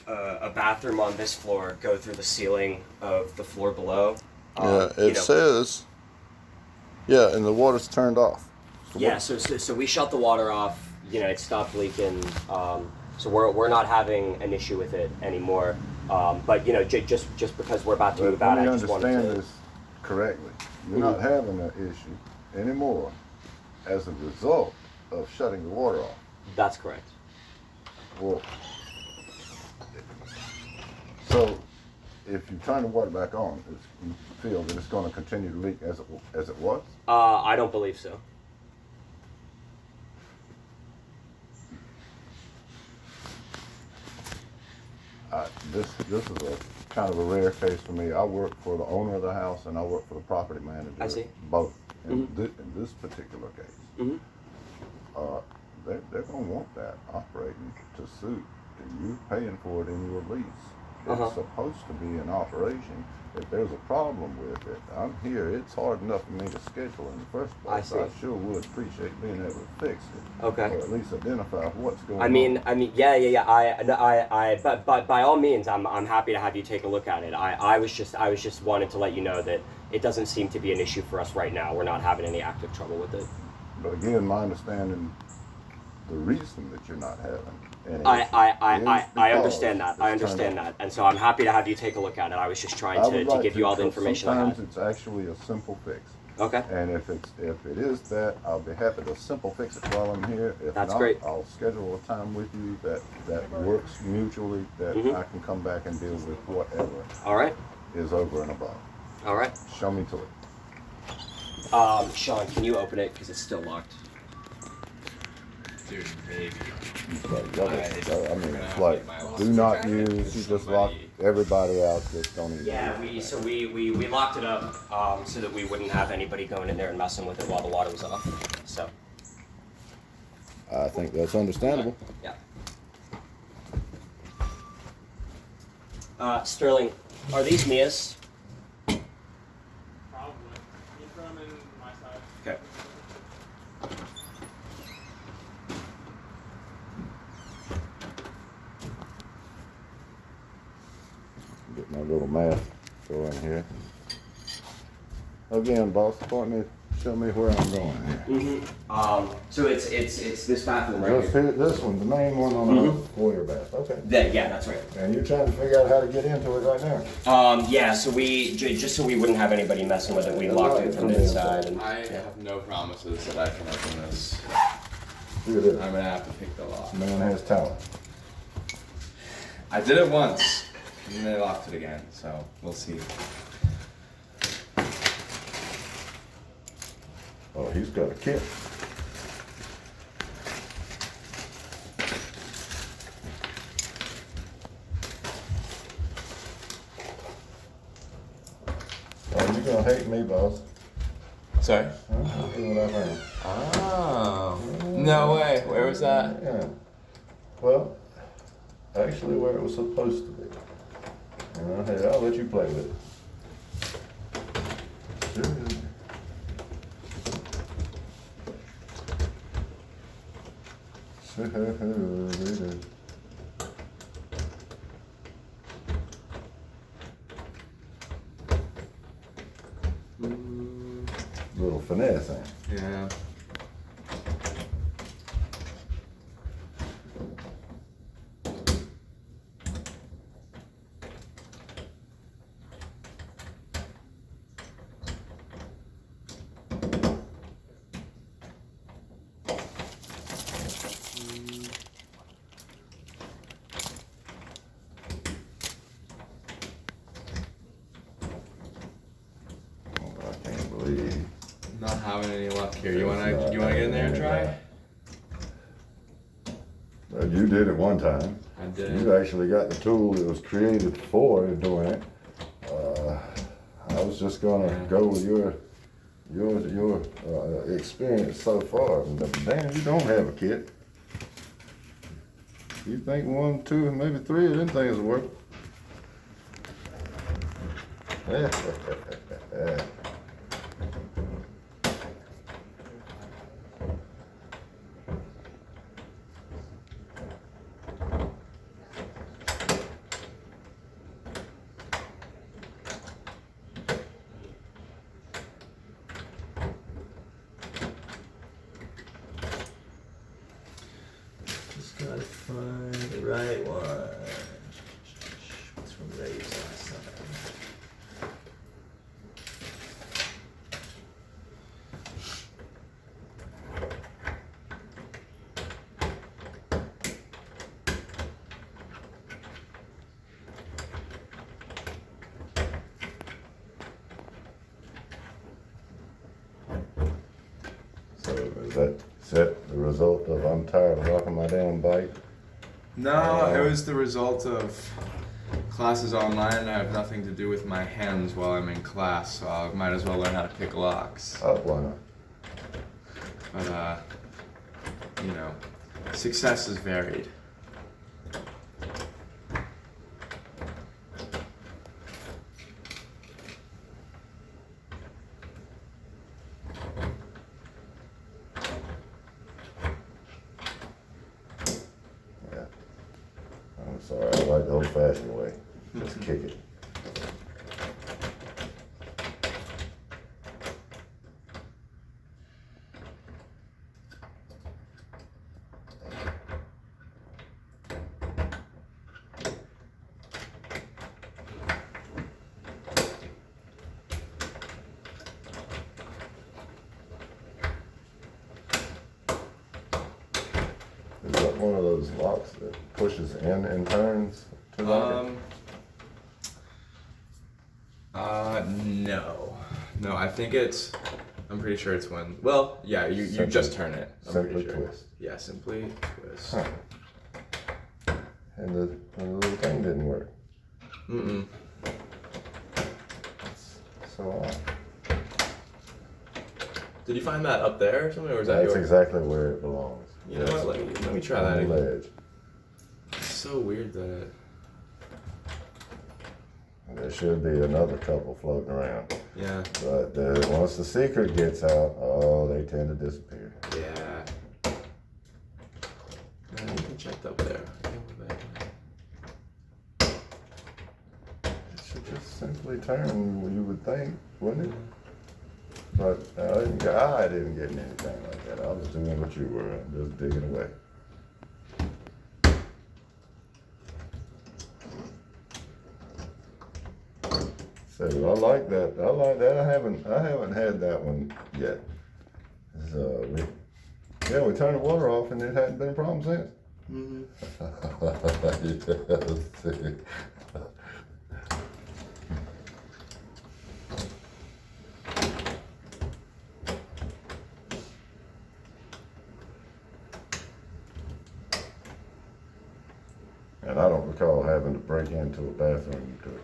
a bathroom on this floor go through the ceiling of the floor below. Yeah, it says. Yeah, and the water's turned off. Yeah, so we shut the water off. It stopped leaking. So we're not having an issue with it anymore. But just because we're about to move out, I just wanted to understand this correctly. You're not having an issue anymore as a result of shutting the water off. That's correct. Well, so if you turn the water back on, you feel that it's going to continue to leak as it was? I don't believe so. This is a kind of a rare case for me. I work for the owner of the house and I work for the property manager. I see. Both. In this particular case, they're going to want that operating to suit. And you're paying for it in your lease. It's supposed to be in operation. If there's a problem with it, I'm here. It's hard enough for me to schedule in the first place. I sure would appreciate being able to fix it. Okay. Or at least identify what's going on. Yeah. But by all means, I'm happy to have you take a look at it. I was just wanted to let you know that it doesn't seem to be an issue for us right now. We're not having any active trouble with it. But again, my understanding, the reason that you're not having any I understand that. I understand that. And so I'm happy to have you take a look at it. I was just trying to give you all the information I had. Sometimes it's actually a simple fix. Okay. And if it is that, I'll be happy to simple fix it while I'm here. If That's not, great. I'll schedule a time with you that works mutually, that I can come back and deal with whatever All right. is over and above. All right. Show me to it. Sean, can you open it because it's still locked? Dude, maybe. I mean, it's like, do not use, you just lock everybody out, just don't even. Yeah, we locked it up so that we wouldn't have anybody going in there and messing with it while the water was off. So. I think that's understandable. Yeah. Sterling, are these Mia's? Probably. You throw them in my side. Okay. Get my little math go in here. Again, boss, show me where I'm going here. So it's this bathroom right Just here. here, this one, the main one on the foyer bath. Okay. Yeah, that's right. And you're trying to figure out how to get into it right now. Yeah, so we just so we wouldn't have anybody messing with it, we locked it from the inside. And, I have no promises that I can open this. Here it is. I'm gonna have to pick the lock. Man has talent. I did it once, and they locked it again, so we'll see. Oh, he's got a kit. Oh, you're gonna hate me, boss. Sorry? Huh? Look at what I found. Oh. No way. Where was that? Yeah. Well, actually where it was supposed to be. Hey, I'll let you play with it. Sure. Little finesse, eh? Yeah. I can't believe. Not having any luck here. You wanna get in there and try? You did it one time. I did. You actually got the tool that was created for doing it. I was just gonna go with your experience so far. But damn, you don't have a kit. You think 1, 2, maybe 3 of them things will work? right one. What's from Raves last time? So is that the result of I'm tired of rocking my damn bike? No, it was the result of classes online and I have nothing to do with my hands while I'm in class, so I might as well learn how to pick locks. Oh, why not? But, you know, success is varied. Yeah. I'm sorry, I like the old fashioned way. Just kick it. Is that one of those locks that pushes in and turns to lock it? No. No, I think I'm pretty sure it's when, well, yeah, you Simply- just turn it. I'm simply pretty sure. twist. Yeah, simply twist. Huh. And the little thing didn't work. Mm-mm. So odd. Did you find that up there or something, or is that That's yours? exactly where it belongs. You know what, let me try On that the again. ledge. It's so weird that There should be another couple floating around. yeah. But once the secret gets out, oh, they tend to disappear. Yeah. I even checked up there. I can't believe that. It should just simply turn, you would think, wouldn't it? But I didn't get anything like that. I was doing what you were, just digging away. So I like that. I like that. I haven't had that one yet. So we turned the water off and it hadn't been a problem since. Mm-hmm. Yes. And I don't recall having to break into a bathroom to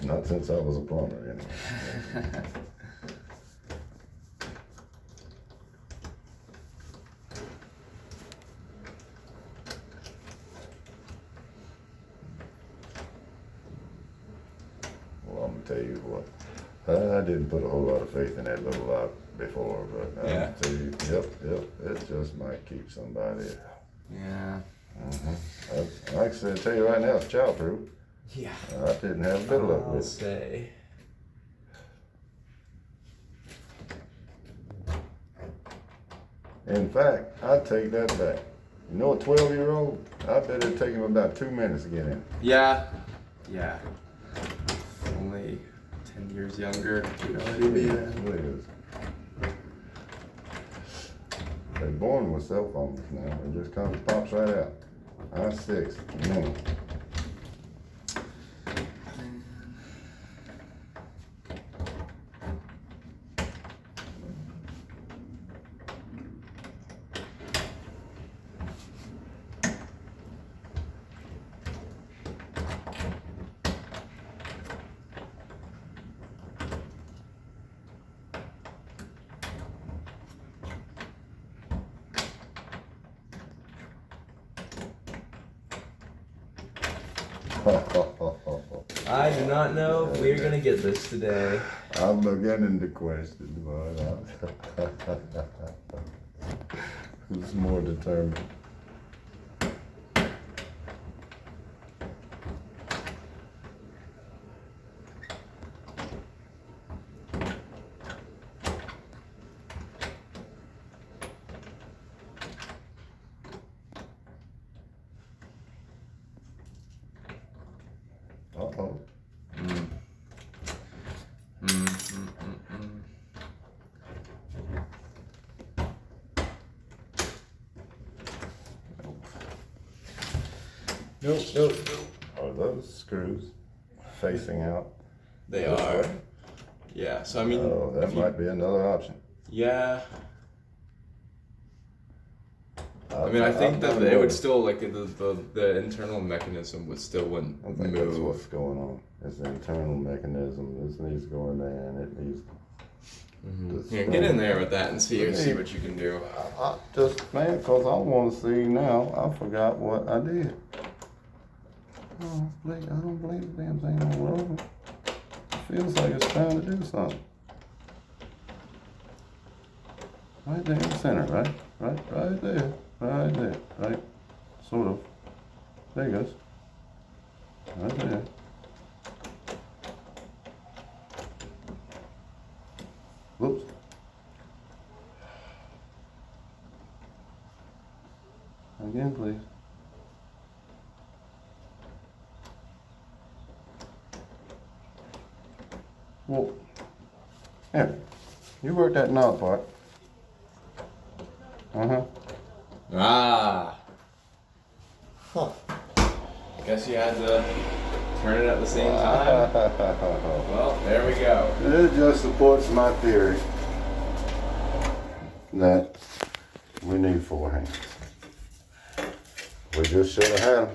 Not since I was a plumber, anyway. Well, I'm gonna tell you what. I didn't put a whole lot of faith in that little lock before, but Yeah. I'll tell you, yep, it just might keep somebody. Yeah. Like I said, tell you right now, it's childproof. Yeah. I didn't have a bit of luck I'll with it. say. In fact, I'd take that back. You know, a 12-year-old, I bet it'd take him about 2 minutes to get in. Yeah. Yeah. Only 10 years younger. You know, it'd be It is. They're born with cell phones now. It just pops right out. I-6, minimum. I do not know if we're gonna get this today. I'm beginning to question, but who's more determined? Nope, nope, nope. Are those screws facing out? They this are. way? Yeah. So I mean, Oh, that if you- might be another option. yeah. I mean, I think that it would still like the internal mechanism would still wouldn't I think that's move. what's going on. It's the internal mechanism. This needs to go in there, and it needs. Here, get in there with that and see what you can do. I just, man, because I want to see now. I forgot what I did. I don't believe the damn thing on roll. It feels like it's trying to do something. Right there in the center, right? Right there. Right there. Right? Sort of. There it goes. Right there. Whoops. Again, please. Well, here. You work that knob part. Uh-huh. Ah. Huh. Guess you had to turn it at the same time. Well, there we go. It just supports my theory that we need four hands. We just should have had them.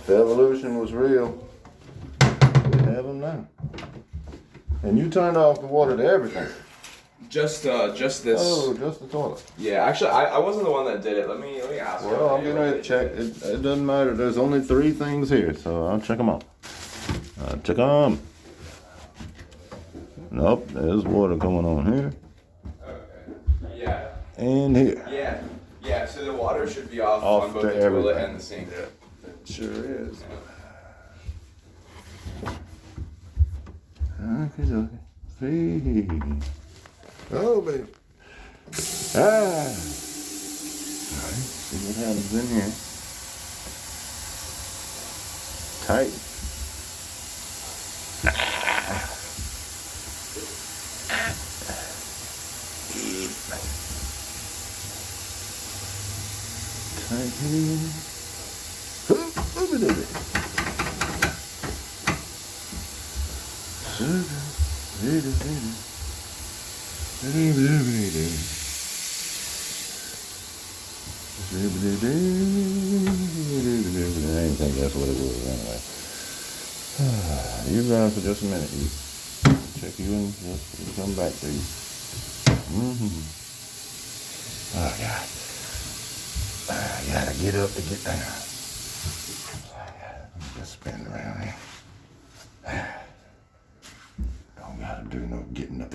If evolution was real, we'd have them now. And you turned off the water to everything. Just this. Oh, just the toilet. Yeah, actually, I wasn't the one that did it. Let me ask. Well, I'm getting ready to check. It doesn't matter. There's only 3 things here, so I'll check them all. Check them. Nope, there's water coming on here Okay. Yeah. and here. Yeah. So the water should be off Off on both to the toilet everything. and the sink. It sure is. Okay. See. Oh, baby. Alright, see what happens in here. Tight. Tight here. I didn't think that's what it was anyway. You run for just a minute. You check you in, just come back to you. Oh God. I gotta get up to get down. Just spin around here. Don't gotta do no getting up.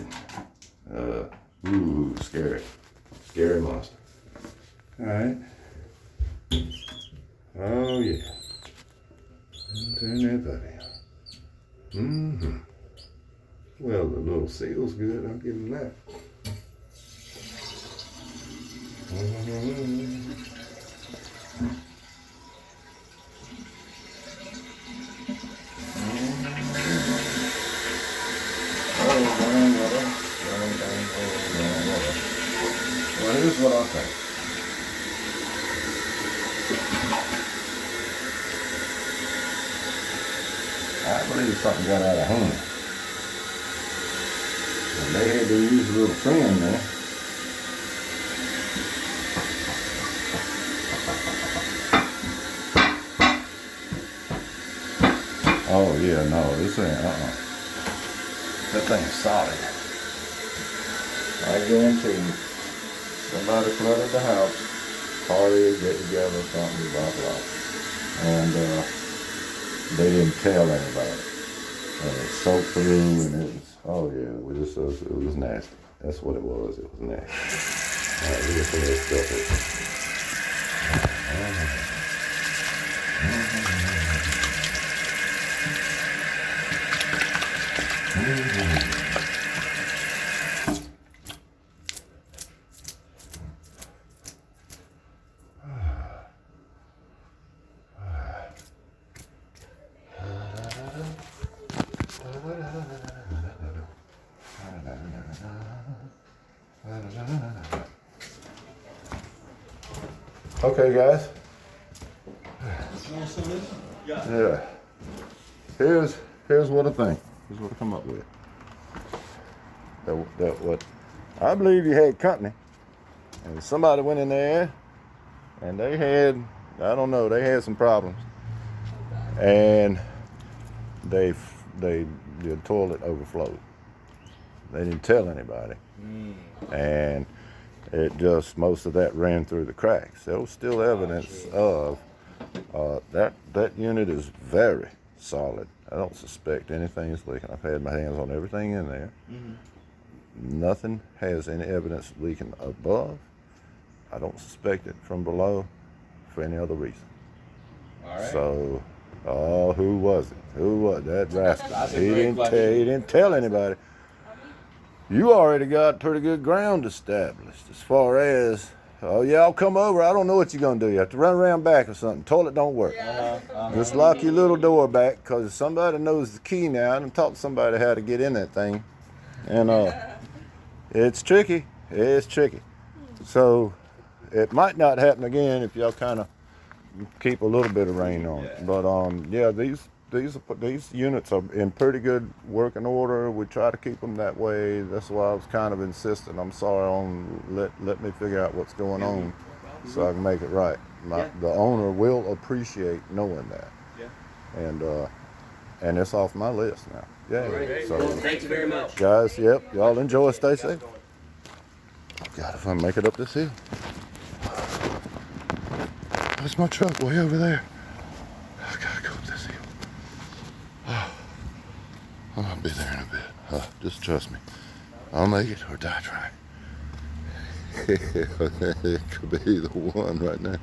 Ooh, scary. Scary monster. Alright. Oh yeah. Turn that puppy on. Well, the little seal's good. I'll give him that. Well, here's what I think. I believe something got out of hand. And they had to use a little trim there. Oh yeah, no, this ain't, That thing's solid. I guarantee you, somebody flooded the house, party, get together, something, blah, blah. And, they didn't tell anybody. And it soaked through and it was, oh yeah, it was nasty. That's what it was. It was nasty. All right, look at some of this stuff here. Okay, guys. Yeah. Here's what I think. Here's what I come up with. That what I believe you had company, and somebody went in there, and they had, I don't know, they had some problems, and the toilet overflowed. They didn't tell anybody, and it just, most of that ran through the cracks. There was still evidence of that unit is very solid. I don't suspect anything's leaking. I've had my hands on everything in there. Nothing has any evidence of leaking above. I don't suspect it from below for any other reason. All right. So, who was it? Who was that rascal? That's a He great didn't question. tell. He didn't tell anybody. You already got pretty good ground established as far as, oh yeah, I'll come over. I don't know what you're gonna do. You have to run around back or something. Toilet don't work. Just lock your little door back, because if somebody knows the key now, and talk to somebody how to get in that thing, and it's tricky. It's tricky. So it might not happen again if y'all kind of keep a little bit of rain on it. But yeah, these units are in pretty good working order. We try to keep them that way. That's why I was kind of insistent. I'm sorry on let me figure out what's going on so I can make it right. The owner will appreciate knowing that. And it's off my list now. Yeah. Right. So Well, thank you very much. guys, yep, y'all enjoy. Stay safe. God, if I make it up this hill. There's my truck way over there. I gotta go up this hill. I'll be there in a bit. Just trust me. I'll make it or die trying. It could be the one right now.